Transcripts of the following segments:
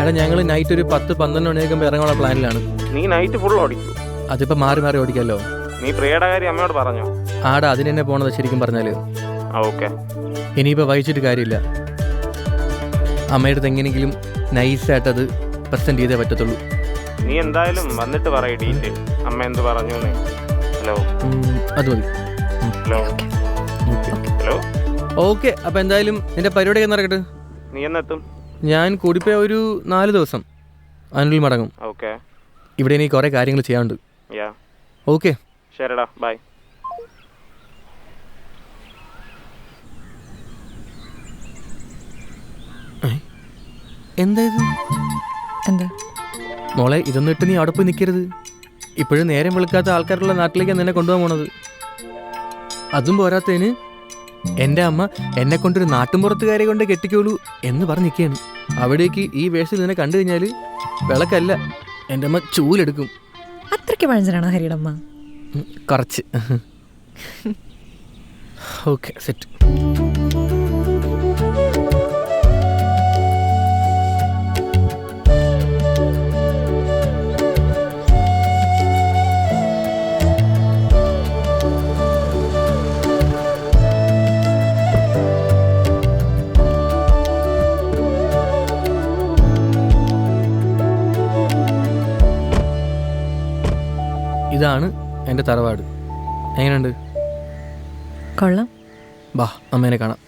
എടാ ഞങ്ങൾ നൈറ്റ് ഒരു 10-12 മണിയാകുമ്പോൾ ഇറങ്ങാനുള്ള പ്ലാനിലാണ്. നീ നൈറ്റ് ഫുൾ ഓടിക്കൂ. അതിപ്പോൾ മാറി മാറി ഓടിക്കാമല്ലോ. നീ പ്രിയയുടെ കാര്യം അമ്മയോട് പറഞ്ഞോ? ആടാ അതിന് തന്നെ പോണത് ശരിക്കും പറഞ്ഞാൽ. ഓക്കെ. ഇനിയിപ്പോൾ വഹിച്ചിട്ട് കാര്യമില്ല. അമ്മയുടെ അടുത്ത് എങ്ങനെയെങ്കിലും നൈസായിട്ടത് പ്രസൻറ്റ് ചെയ്തേ പറ്റത്തുള്ളൂ. നീ എന്തായാലും വന്നിട്ട് പറയ് ഡീറ്റെയിൽ അമ്മ എന്ത് പറഞ്ഞു. ഹലോ അത് മതി. Hello hello. ഓക്കെ, അപ്പോൾ എന്തായാലും നിന്റെ പരിപാടിയൊക്കെ നടക്കട്ടെ. നീ എന്നെത്തും? ഞാൻ കൂടിപ്പോയ ഒരു 4 ദിവസം അതിനുള്ളിൽ മടങ്ങും. ഓക്കെ. ഇവിടെ എനിക്ക് കുറേ കാര്യങ്ങൾ ചെയ്യാനുണ്ട്. ഓക്കെ ശരിടാ, ബൈ. എന്താ ഇത്? എന്താ മോളെ, ഇതൊന്നും ഇട്ട് നീ അവിടെ പോയി നിൽക്കരുത്. ഇപ്പോഴും നേരം വെളുക്കാത്ത ആൾക്കാരുള്ള നാട്ടിലേക്കാണ് നിന്നെ കൊണ്ടുപോകാൻ പോണത്. അതും പോരാത്തതിന് എൻ്റെ അമ്മ എന്നെ കൊണ്ടൊരു നാട്ടുമ്പുറത്തുകാരെ കൊണ്ട് കെട്ടിക്കോളൂ എന്ന് പറഞ്ഞ് നിൽക്കുകയാണ്. അവിടേക്ക് ഈ വേഷത്തിൽ നിന്നെ കണ്ടു കഴിഞ്ഞാൽ വിളക്കല്ല, എൻ്റെ അമ്മ ചൂലെടുക്കും. അത്രയ്ക്ക് പഴഞ്ചനാണോ ഹരിയുടെ അമ്മ? കുറച്ച്. Okay, set. ഇതാണ് എൻ്റെ തറവാട്. എങ്ങനെയുണ്ട്? കൊള്ളാം. ബാ അമ്മേനെ കാണാം.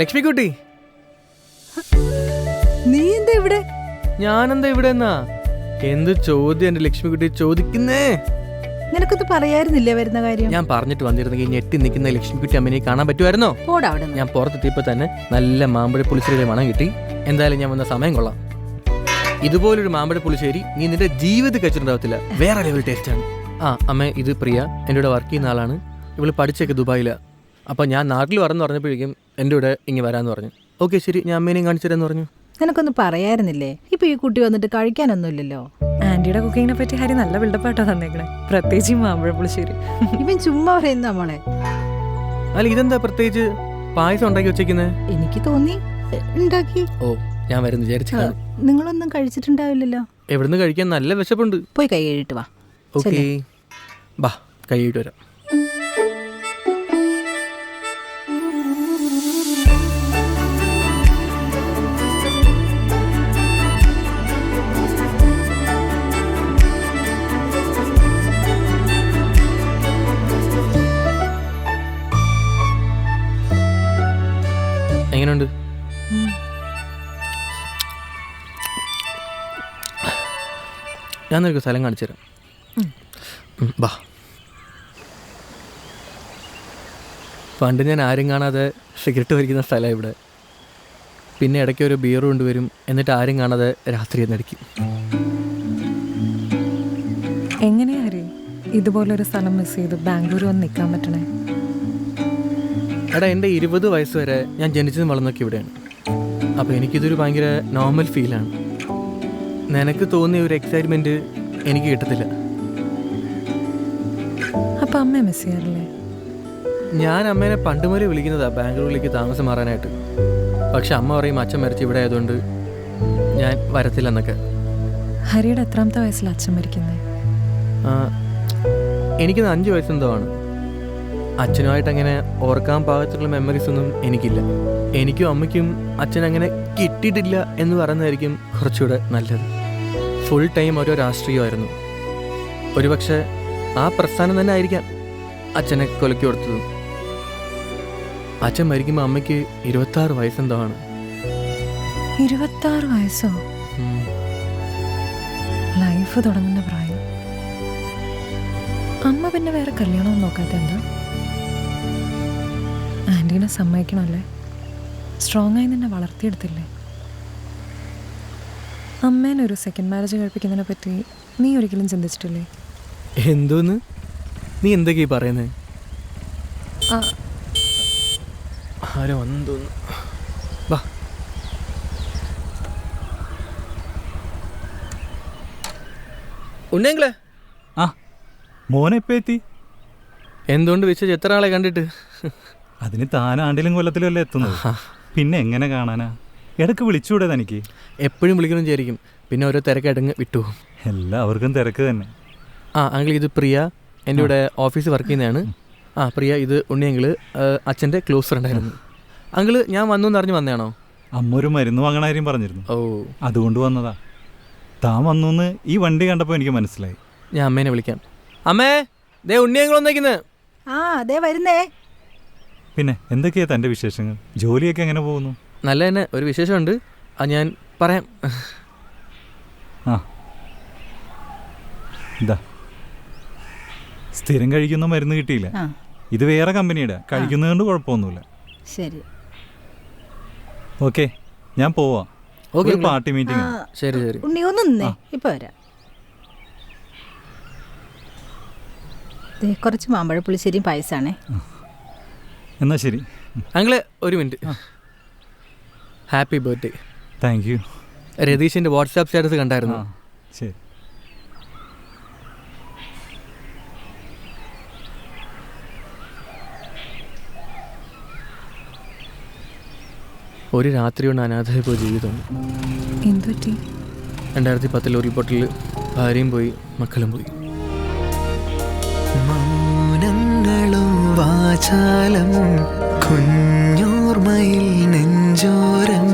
ലക്ഷ്മിക്കുട്ടി, നീ എന്താ ഇവിടെ? ഞാനെന്താ ഇവിടെ എന്നാ? എന്ത് ചോദ്യം എൻ്റെ ലക്ഷ്മിക്കുട്ടി ചോദിക്കുന്നേ? നിനക്കൊന്ന് പറയായിരുന്നില്ലേ വരുന്ന കാര്യം? ഞാൻ പറഞ്ഞിട്ട് വന്നിരുന്നെങ്കിൽ ഞെട്ടി നിൽക്കുന്ന ലക്ഷ്മിക്കുട്ടി അമ്മേനെ കാണാൻ പറ്റുമായിരുന്നോ? ഞാൻ പുറത്തെത്തിയപ്പോൾ തന്നെ നല്ല മാമ്പഴ പുളിശ്ശേരി മണം കിട്ടി. എന്തായാലും ഞാൻ വന്ന സമയം കൊള്ളാം. ഇതുപോലൊരു മാമ്പഴ പുളിശ്ശേരി നീ നിന്റെ ജീവിതത്തിൽ കഴിച്ചിട്ടുണ്ടാവത്തില്ല. വേറെ ലെവൽ ടേസ്റ്റാണ്. അമ്മ, ഇത് പ്രിയ, എൻ്റെ കൂടെ വർക്ക് ചെയ്യുന്ന ആളാണ്. ഇവള് പഠിച്ചൊക്കെ ദുബായിലാണ്. അപ്പോൾ ഞാൻ നാട്ടിൽ വരെന്ന് പറഞ്ഞപ്പോഴേക്കും എൻ്റെ കൂടെ ഇങ്ങനെ വരാമെന്ന് പറഞ്ഞു. ഓക്കെ ശരി, ഞാൻ അമ്മേനെയും കാണിച്ചു തരാമെന്ന് പറഞ്ഞു. നിനക്കൊന്ന് പറയായിരുന്നില്ലേ? ഇപ്പൊ ഈ കുട്ടി വന്നിട്ട് കഴിക്കാനൊന്നുമില്ലല്ലോ. ആന്റിയുടെ കുക്കിങ്ങിനെ പറ്റി ഹരി നല്ല ബിൽഡപ്പായിട്ടാ തന്നേക്കണേ, പ്രത്യേകിച്ച് മാമ്പഴ പുളിശ്ശേരി. ഇവൻ ചുമ്മാ പറയുന്ന നമ്മളെ. അല്ല, ഇതെന്താ പ്രത്യേകിച്ച് പായസം ഉണ്ടാക്കി വെച്ചേക്കുന്നേ? എനിക്ക് തോന്നി ഉണ്ടാക്കി. ഓ, ഞാൻ വരുന്നു വിചാരിച്ചു. നിങ്ങളൊന്നും കഴിച്ചിട്ടുണ്ടാവില്ലല്ലോ. എവിടുന്ന് കഴിക്കാൻ നല്ല വിശപ്പുണ്ട്. പോയി കൈ കഴുകിട്ട് വാ. ഓക്കെ, ബാ കൈ കഴുകിട്ട് വരാം. എങ്ങനെയുണ്ട്? ഞാൻ നിനക്ക് സ്ഥലം കാണിച്ചു തരാം. ബാ. പണ്ട് ഞാൻ ആരും കാണാതെ സിഗരറ്റ് വലിക്കുന്ന സ്ഥലമാണ് ഇവിടെ. പിന്നെ ഇടയ്ക്ക് ഒരു ബിയർ കൊണ്ടുവരും, എന്നിട്ട് ആരും കാണാതെ രാത്രി എന്നടിക്കും. എങ്ങനെയാ ഹരി ഇതുപോലൊരു സ്ഥലം മിസ് ചെയ്ത് ബാംഗ്ലൂർ വന്ന് നിൽക്കാൻ പറ്റണേ? എടാ, എൻ്റെ 20 വയസ്സ് വരെ ഞാൻ ജനിച്ചതും വളർന്നൊക്കെ ഇവിടെയാണ്. അപ്പോൾ എനിക്കിതൊരു ഭയങ്കര നോർമൽ ഫീലാണ്. നിനക്ക് തോന്നിയ ഒരു എക്സൈറ്റ്മെൻറ്റ് എനിക്ക് കിട്ടത്തില്ല. അപ്പം അമ്മയെ മിസ് ചെയ്യാറില്ലേ? ഞാൻ അമ്മേനെ പണ്ട് മുതലേ വിളിക്കുന്നതാണ് ബാംഗ്ലൂരിലേക്ക് താമസം മാറാനായിട്ട്. പക്ഷെ അമ്മ പറയും അച്ഛൻ മരിച്ച് ഇവിടെ ആയതുകൊണ്ട് ഞാൻ വരത്തില്ലെന്നൊക്കെ. ഹരിയുടെ എത്രാമത്തെ വയസ്സിൽ അച്ഛൻ മരിക്കുന്നത്? എനിക്കിന്ന് 5 വയസ്സെന്തോ ആണ്. അച്ഛനുമായിട്ട് അങ്ങനെ ഓർക്കാൻ പാകത്തിലുള്ള മെമ്മറീസ് ഒന്നും എനിക്കില്ല. എനിക്കും അമ്മയ്ക്കും അച്ഛനങ്ങനെ കിട്ടിയിട്ടില്ല എന്ന് പറയുന്നതായിരിക്കും കുറച്ചുകൂടെ നല്ലത്. ഫുൾ ടൈം ഓരോ രാഷ്ട്രീയമായിരുന്നു. ഒരുപക്ഷെ ആ പ്രസ്ഥാനം തന്നെ ആയിരിക്കാം അച്ഛനെ കൊലക്കി കൊടുത്തതും. അച്ഛൻ മരിക്കുമ്പോൾ അമ്മയ്ക്ക് 26 വയസ്സെന്തോ ആണ്. 26 വയസ്സോ? ലൈഫ് തുടങ്ങുന്ന പ്രായം. അമ്മ പിന്നെ വേറെ കല്യാണം നോക്കാത്ത എന്താ? ആൻറ്റീനെ സമ്മതിക്കണമല്ലേ? സ്ട്രോങ് ആയി നിന്നെ വളർത്തിയെടുത്തില്ലേ? അമ്മേനൊരു സെക്കൻഡ് മാരേജ് കഴിപ്പിക്കുന്നതിനെ പറ്റി നീ ഒരിക്കലും ചിന്തിച്ചിട്ടില്ലേ? എന്തോന്ന് നീ എന്തൊക്കെയാ പറയുന്നേ? ആരോ വന്നു തോന്നുന്നു. വാ. ഉണ്ണിയങ്കിളെ ആ മോനെ ഇപ്പം എത്തി. എന്തുകൊണ്ട് വിശേഷം? എത്ര ആളെ കണ്ടിട്ട്? അതിന് താൻ ആണ്ടിലും കൊല്ലത്തിലും അല്ലേ എത്തുന്നത്, പിന്നെ എങ്ങനെ കാണാനാ? ഇടയ്ക്ക് വിളിച്ചുകൂടെ തനിക്ക്? എപ്പോഴും വിളിക്കണം വിചാരിക്കും, പിന്നെ ഓരോ തിരക്കായിട്ടങ്ങ് വിട്ടു. എല്ലാവർക്കും തിരക്ക് തന്നെ. അങ്കിൾ ഇത് പ്രിയ, എൻ്റെ കൂടെ ഓഫീസിൽ വർക്ക് ചെയ്യുന്നതാണ്. പ്രിയ, ഇത് ഉണ്ണിയങ്കിള്, അച്ഛൻ്റെ ക്ലോസ് ഫ്രണ്ടായിരുന്നു. അങ്കിള് ഞാൻ വന്നു എന്ന് അറിഞ്ഞ് വന്നതാണോ? അമ്മ ഒരു മരുന്ന് വാങ്ങണ കാര്യം പറഞ്ഞിരുന്നു. ഓ, അതുകൊണ്ട് വന്നതാ. താൻ വന്നു എന്ന് ഈ വണ്ടി കണ്ടപ്പോൾ എനിക്ക് മനസ്സിലായി. ഞാൻ അമ്മേനെ വിളിക്കാം. അമ്മേ, ദേ ഉണ്ണിയങ്കിൾ വന്നേക്കുന്നത്. അതെ വരുന്നേ. പിന്നെ എന്തൊക്കെയാ തൻ്റെ വിശേഷങ്ങൾ? ജോലിയൊക്കെ എങ്ങനെ പോകുന്നു? നല്ല തന്നെ. ഒരു വിശേഷമുണ്ട്, അത് ഞാൻ പറയാം. ഇതാ, സ്ഥിരം കഴിക്കുന്ന മരുന്ന് കിട്ടിയില്ല. ഇത് വേറെ കമ്പനിയുടെ, കഴിക്കുന്നതുകൊണ്ട് കുഴപ്പമൊന്നുമില്ല. ശരി, ഓക്കെ, ഞാൻ പോവാ. Okay, party meeting. ശരി ശരി. ഉണ്ണി ഒന്ന് നിന്നേ, ഇപ്പൊ വരാം. കുറച്ച് മാമ്പഴ പുളിശ്ശേരിയും പായസാണേ. എന്നാ ശരി. അങ്കിളെ ഒരു minute. Happy birthday. Thank you. രതീഷിൻ്റെ വാട്സാപ്പ് സ്റ്റാറ്റസ് കണ്ടായിരുന്നു. ശരി. ഒരു രാത്രി കൊണ്ട് അനാഥയായിപ്പോയ ജീവിതം. 2010 ഉരുൾപൊട്ടലിൽ ഭാര്യയും പോയി, മക്കളും പോയി. മൗനങ്ങളും വാചാലം കുഞ്ഞോർമയിൽ നെഞ്ചോരം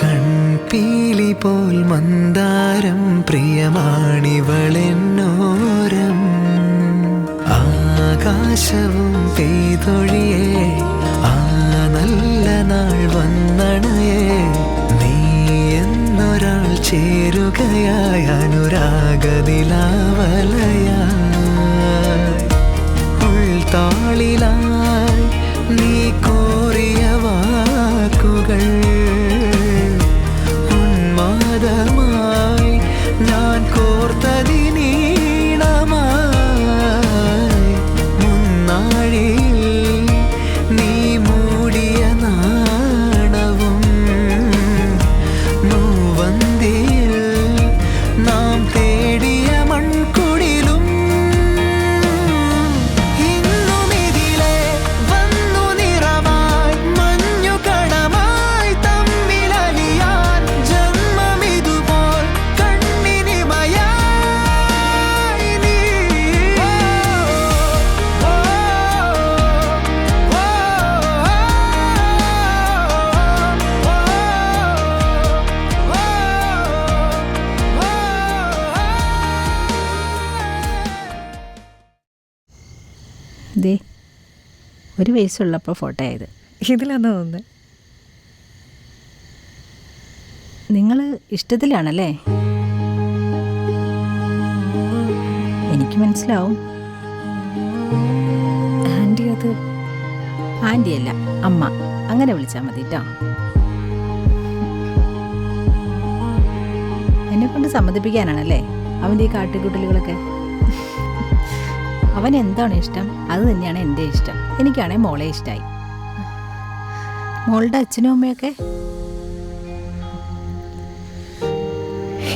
കൺപീലി പോൽ മന്ദാരം പ്രിയമാണിവളെന്നോരം ആകാശവും പെയ്തൊഴിയേ ആ നല്ല നാൾ വന്നണയേ നീ എന്നൊരാൾ ചേരുകയായി അനുരാഗനിലാവലയാ താളിലായി നീ കോറിയ വാക്കുകൾ ഉന്മാദമായി ഞാൻ കോർത്തതിനീണമായി മുന്നാഴിയിൽ നീ മൂടിയ നാണവും മൂവന്തിയിൽ നാം തേടിയ മൺകുടിലും ഒരു വയസ്സുള്ളപ്പോൾ ഫോട്ടോ ആയത്. ഇതിലാന്ന് തോന്നുന്നത്. നിങ്ങൾ ഇഷ്ടത്തിലാണല്ലേ? എനിക്ക് മനസ്സിലാവും. ആൻറ്റി, അത് ആൻറ്റിയല്ല, അമ്മ. അങ്ങനെ വിളിച്ചാൽ മതി കേട്ടോ. എന്നെക്കൊണ്ട് സമ്മതിപ്പിക്കാനാണല്ലേ അവൻ്റെ ഈ കാട്ടിക്കൂട്ടലുകളൊക്കെ? അവൻ എന്താണ് ഇഷ്ടം അത് തന്നെയാണ് എൻ്റെ ഇഷ്ടം. എനിക്കാണെങ്കിൽ മോളെ ഇഷ്ടമായി. മോളുടെ അച്ഛനും അമ്മയൊക്കെ?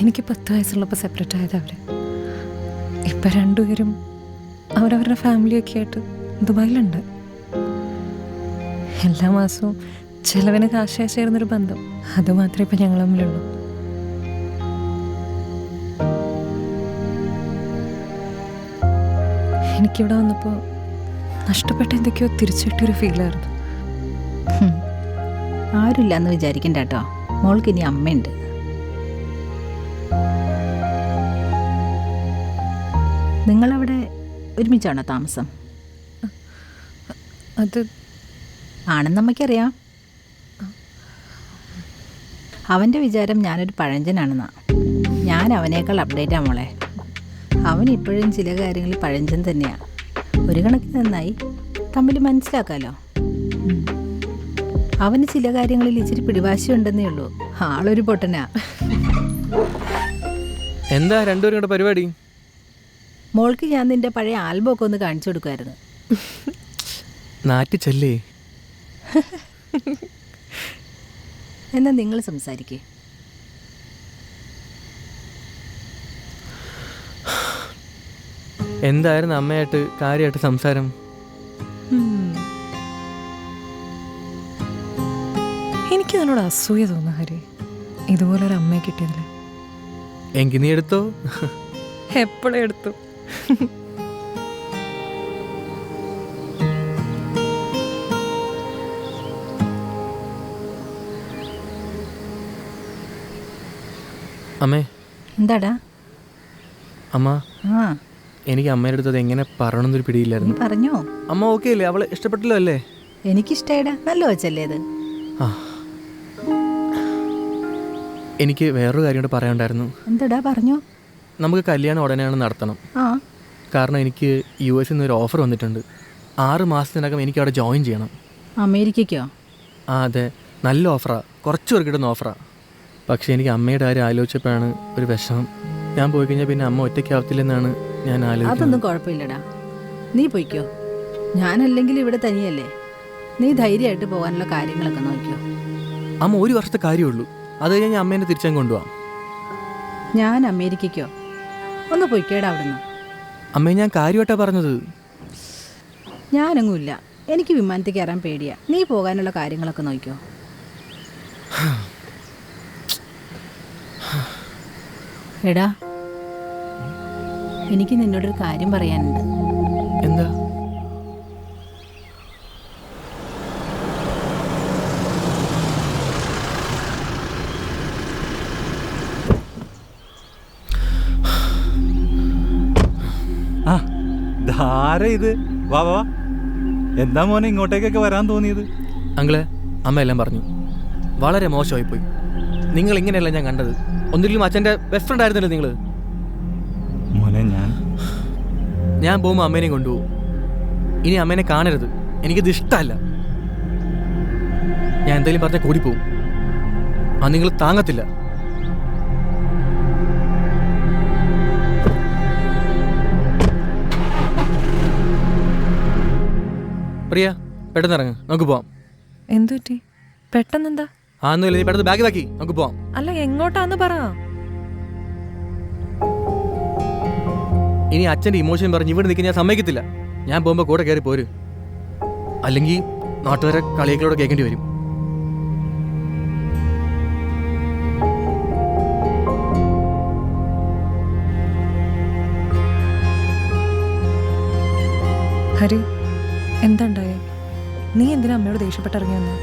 എനിക്ക് 10 വയസ്സുള്ളപ്പോൾ സെപ്പറേറ്റ് ആയത് അവർ. ഇപ്പം രണ്ടുപേരും അവരവരുടെ ഫാമിലിയൊക്കെ ആയിട്ട് ദുബായിലുണ്ട്. എല്ലാ മാസവും ചിലവിന് കാശായി ചേർന്നൊരു ബന്ധം, അതുമാത്രമേ ഇപ്പം ഞങ്ങൾ തമ്മിലുള്ളൂ. എനിക്കിവിടെ വന്നപ്പോൾ നഷ്ടപ്പെട്ട എന്തൊക്കെയോ തിരിച്ചിട്ടൊരു ഫീലായിരുന്നു. ആരുമില്ല എന്ന് വിചാരിക്കണ്ട കേട്ടോ. മോൾക്ക് ഇനി അമ്മയുണ്ട്. നിങ്ങളവിടെ ഒരുമിച്ചാണോ താമസം? അത് ആണെന്ന് അമ്മയ്ക്കറിയാം. അവൻ്റെ വിചാരം ഞാനൊരു പഴഞ്ചനാണെന്നാ. ഞാൻ അവനേക്കാൾ അപ്ഡേറ്റാണ് മോളെ. അവൻ ഇപ്പോഴും ചില കാര്യങ്ങളിൽ പഴഞ്ചൻ തന്നെയാണ്. ഒരു കണക്കിന് നന്നായി, തമ്മിൽ മനസ്സിലാക്കാമല്ലോ. അവന് ചില കാര്യങ്ങളിൽ ഇച്ചിരി പിടിവാശി ഉണ്ടെന്നേ ഉള്ളൂ. ആളൊരു പൊട്ടനാ. എന്താ രണ്ടുപേരും കൂടെ പരിപാടി? മോൾക്ക് ഞാൻ നിന്റെ പഴയ ആൽബം ഒക്കെ ഒന്ന് കാണിച്ചു കൊടുക്കുമായിരുന്നു. നാട്ടിച്ചല്ലേ? എന്നാ നിങ്ങൾ സംസാരിക്കേ. എന്തായിരുന്നു അമ്മയായിട്ട് കാര്യമായിട്ട് സംസാരം? എനിക്ക് നിന്നോട് അസൂയ തോന്നുന്നു ഹരി, ഇതുപോലൊരു അമ്മയെ കിട്ടിയതിൽ. എങ്കിൽ നീ എടുത്തോ. എപ്പോഴും എടുത്തു. അമ്മേ. എന്താടാ? അമ്മ, ആ എനിക്ക് അമ്മയുടെ അടുത്തത് എങ്ങനെ പറയണമെന്നൊരു നീ പിടിയില്ലായിരുന്നു. പറഞ്ഞോ? അമ്മ ഓക്കെ അല്ലേ? അവളെ ഇഷ്ടപ്പെട്ടല്ലോ അല്ലേ? എനിക്കിഷ്ടമായിടാ, നല്ല വെച്ചല്ലേ അത്. ആ, എനിക്ക് വേറൊരു കാര്യം കൂടെ പറയാനുണ്ടായിരുന്നു. എന്താടാ പറഞ്ഞോ? നമുക്ക് കല്യാണം ഉടനെയാണ് നടത്തണം. ആ കാരണം എനിക്ക് US നിന്ന് ഒരു ഓഫർ വന്നിട്ടുണ്ട്. 6 മാസത്തിനകം എനിക്ക് അവിടെ ജോയിൻ ചെയ്യണം. അമേരിക്കയ്ക്കോ? ആ അതെ, നല്ല ഓഫറാണ്, കുറച്ച് പേർക്ക് കിട്ടുന്ന ഓഫറാണ്. പക്ഷേ എനിക്ക് അമ്മയുടെ കാര്യം ആലോചിച്ചപ്പോഴാണ് ഒരു വിഷമം. ഞാൻ പോയി കഴിഞ്ഞാൽ പിന്നെ അമ്മ ഒറ്റയ്ക്കാവത്തില്ലെന്നാണ് ഞാൻ ആലോചിക്കുന്നത്. അതൊന്നും കുഴപ്പമില്ലടാ, നീ പോയിക്കോ. ഞാനല്ലെങ്കിൽ ഇവിടെ തനിയല്ലേ, നീ ധൈര്യമായിട്ട് പോകാനുള്ള കാര്യങ്ങളൊക്കെ നോക്കിയോ. അമ്മ 1 വർഷത്തെ കാര്യമുള്ളൂ, അത് കഴിഞ്ഞാൽ ഞാൻ അമ്മേനെ തിരിച്ചങ്ങ് കൊണ്ടുപോകാം. ഞാൻ അമേരിക്കയ്ക്കോ? ഒന്ന് പൊയ്ക്കേടാ അവിടുന്ന്. അമ്മേ, ഞാൻ കാര്യമായിട്ടാണ് പറഞ്ഞത്. ഞാനൊന്നുമില്ല, എനിക്ക് വിമാനത്തിൽ കയറാൻ പേടിയാ. നീ പോകാനുള്ള കാര്യങ്ങളൊക്കെ നോക്കിയോ. എടാ, എനിക്ക് നിന്നോടൊരു കാര്യം പറയാനുണ്ട്. എന്താ? ആ ധാര ഇത്. വാ വാ. എന്താ മോനെ ഇങ്ങോട്ടേക്കൊക്കെ വരാൻ തോന്നിയത്? അങ്കിളെ, അമ്മ എല്ലാം പറഞ്ഞു. വളരെ മോശമായിപ്പോയി. നിങ്ങൾ ഇങ്ങനെയല്ല ഞാൻ കണ്ടത്. ഒന്നിലും അച്ഛൻ്റെ ബെസ്റ്റ് ഫ്രണ്ട് ആയിരുന്നല്ലോ നിങ്ങൾ. മോനെ, ഞാൻ പോകുമ്പോൾ അമ്മേനെയും കൊണ്ടുപോകും. ഇനി അമ്മേനെ കാണരുത്, എനിക്കിത് ഇഷ്ടമല്ല. ഞാൻ എന്തെങ്കിലും പറഞ്ഞാൽ കൂടിപ്പോവും. അത് നിങ്ങൾ താങ്ങത്തില്ല. പ്രിയ, പെട്ടെന്ന് ഇറങ്ങ്, നമുക്ക് പോവാം. എന്തു പറ്റി? പെട്ടെന്നെന്താ? ആന്നുമില്ല, നീ പെട്ടെന്ന് ബാഗ് ബാക്കി, നമുക്ക് പോവാം. അല്ല, എങ്ങോട്ടാന്ന് പറ. ഇനി അച്ഛൻ്റെ ഇമോഷൻ പറഞ്ഞ് ഇവിടെ നിൽക്കാൻ ഞാൻ സമ്മതിക്കത്തില്ല. ഞാൻ പോകുമ്പോൾ കൂടെ കയറി പോര്, അല്ലെങ്കിൽ നാട്ടുകാരെ കളിയൊക്കെ കേൾക്കേണ്ടി വരും. ഹരി, എന്താ ഉണ്ടായേ? നീ എന്തിനാ അമ്മയോട് ദേഷ്യപ്പെട്ടിറങ്ങിയെന്ന്?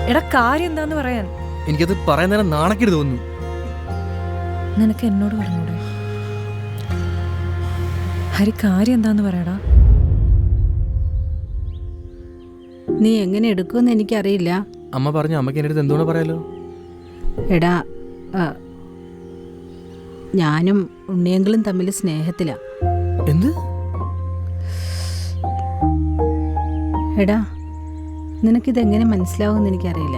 എടാ, കാര്യം എന്താന്ന് പറയാൻ. എനിക്കത് പറയാൻ നേരം നാണക്കേട് തോന്നുന്നു. നിനക്ക് എന്നോട് പറഞ്ഞൂടെ? ഹരി, കാര്യം എന്താന്ന് പറയടാ. നീ എങ്ങനെ എടുക്കുമെന്ന് എനിക്കറിയില്ല. അമ്മ പറഞ്ഞു, അമ്മയ്ക്ക് എൻ്റെ അടുത്ത് എന്തുകൊണ്ട് പറയാലോ. എടാ, ഞാനും ഉണ്ണിയെങ്കിലും തമ്മിൽ സ്നേഹത്തിലാ. എന്ത്? എടാ, നിനക്കിതെങ്ങനെ മനസ്സിലാവുമെന്ന് എനിക്കറിയില്ല.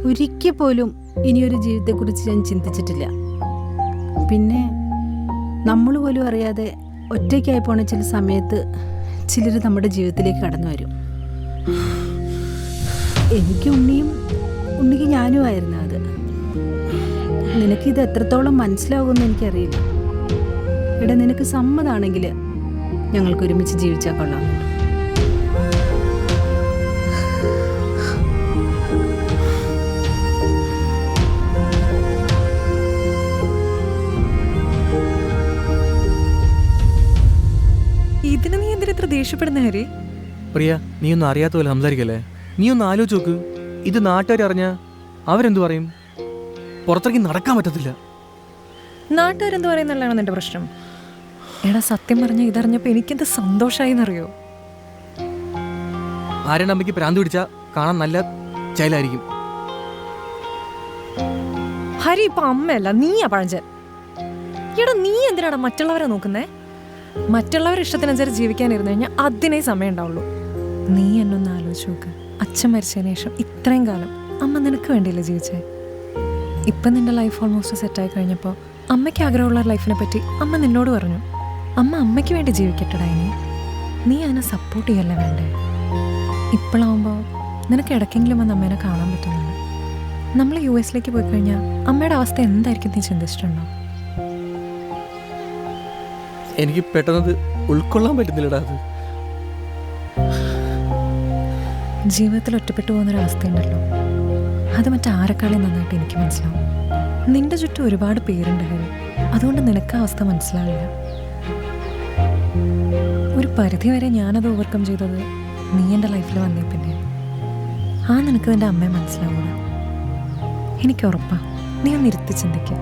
ഒരിക്കൽ പോലും ഇനിയൊരു ജീവിതത്തെക്കുറിച്ച് ഞാൻ ചിന്തിച്ചിട്ടില്ല. പിന്നെ നമ്മൾ പോലും അറിയാതെ ഒറ്റയ്ക്കായി പോണ ചില സമയത്ത് ചിലർ നമ്മുടെ ജീവിതത്തിലേക്ക് കടന്നു വരും. എനിക്ക് ഉണ്ണിക്ക് ഞാനുമായിരുന്നു അത്. നിനക്കിത് എത്രത്തോളം മനസ്സിലാവുമെന്ന് എനിക്കറിയില്ല. എടാ, നിനക്ക് സമ്മതമാണെങ്കിൽ ഞങ്ങൾക്ക് ഒരുമിച്ച് ജീവിച്ചാൽ കൊള്ളാം. ഇതിന് നീ എന്തിനാ ഇത്ര ദേഷ്യപ്പെടുന്ന ഹരി? പ്രിയ, നീ ഒന്നും അറിയാത്ത പോലെ സംസാരിക്കല്ലേ. നീ ഒന്ന് ആലോചിച്ച് നോക്ക്, ഇത് നാട്ടുകാർ അറിഞ്ഞ അവരെന്തു പറയും? പുറത്തേക്ക് നടക്കാൻ പറ്റത്തില്ല. നാട്ടുകാരെന്ത് പറയുന്നുള്ളതാണ് നിന്റെ പ്രശ്നം. എടാ, സത്യം പറഞ്ഞ ഇതറിഞ്ഞപ്പോ എനിക്കെന്ത് സന്തോഷമായി എന്നറിയോ? ആരുടെ അമ്മയ്ക്ക് പ്രാന്ത് പിടിച്ചാൽ കാണാൻ നല്ല ചൈലായിരിക്കും. ഹരി, ഇപ്പൊ അമ്മയല്ല, നീയാ പഴഞ്ചൻ. എടാ, നീ എന്തിനാടാ മറ്റുള്ളവരെ നോക്കുന്നേ? മറ്റുള്ളവരുടെ ഇഷ്ടത്തിനനുസരിച്ച് ജീവിക്കാനിരുന്നു കഴിഞ്ഞാൽ അതിനേ സമയം ഉണ്ടാവുള്ളൂ. നീ എന്നൊന്ന് ആലോചിച്ച് നോക്ക്. അച്ഛൻ മരിച്ചതിന് ശേഷം ഇത്രയും കാലം അമ്മ നിനക്ക് വേണ്ടിയില്ലേ ജീവിച്ചേ? ഇപ്പം നിന്റെ ലൈഫ് ഓൾമോസ്റ്റ് സെറ്റായി കഴിഞ്ഞപ്പോൾ അമ്മയ്ക്ക് ആഗ്രഹമുള്ള ലൈഫിനെ പറ്റി അമ്മ നിന്നോട് പറഞ്ഞു. അമ്മ അമ്മയ്ക്ക് വേണ്ടി ജീവിക്കട്ടടാ. ഇനി നീ അതിനെ സപ്പോർട്ട് ചെയ്യല്ലേ വേണ്ടേ? ഇപ്പോഴാവുമ്പോൾ നിനക്ക് ഇടയ്ക്കെങ്കിലും വന്ന് അമ്മേനെ കാണാൻ പറ്റുന്നുണ്ട്. നമ്മൾ US പോയി കഴിഞ്ഞാൽ അമ്മയുടെ അവസ്ഥ എന്തായിരിക്കും നീ ചിന്തിച്ചിട്ടുണ്ടോ? എനിക്ക് പെട്ടെന്നത് ഉൾക്കൊള്ളാൻ പറ്റുന്നില്ലടാ അത്. ജീവിതത്തിൽ ഒറ്റപ്പെട്ടു പോകുന്നൊരവസ്ഥയുണ്ടല്ലോ, അത് മറ്റാരെക്കാളും നന്നായിട്ട് എനിക്ക് മനസ്സിലാവും. നിന്റെ ചുറ്റും ഒരുപാട് പേരുണ്ട് ഹരി, അതുകൊണ്ട് നിനക്ക് ആ അവസ്ഥ മനസ്സിലാവില്ല. ഒരു പരിധിവരെ ഞാനത് ഓവർകം ചെയ്തത് നീ എൻ്റെ ലൈഫിൽ വന്നേ പിന്നെ നിനക്ക് നിൻ്റെ അമ്മയെ മനസ്സിലാവൂല. എനിക്ക് ഉറപ്പാ, നീ ഒന്ന് ഇരുത്തി ചിന്തിക്കുക.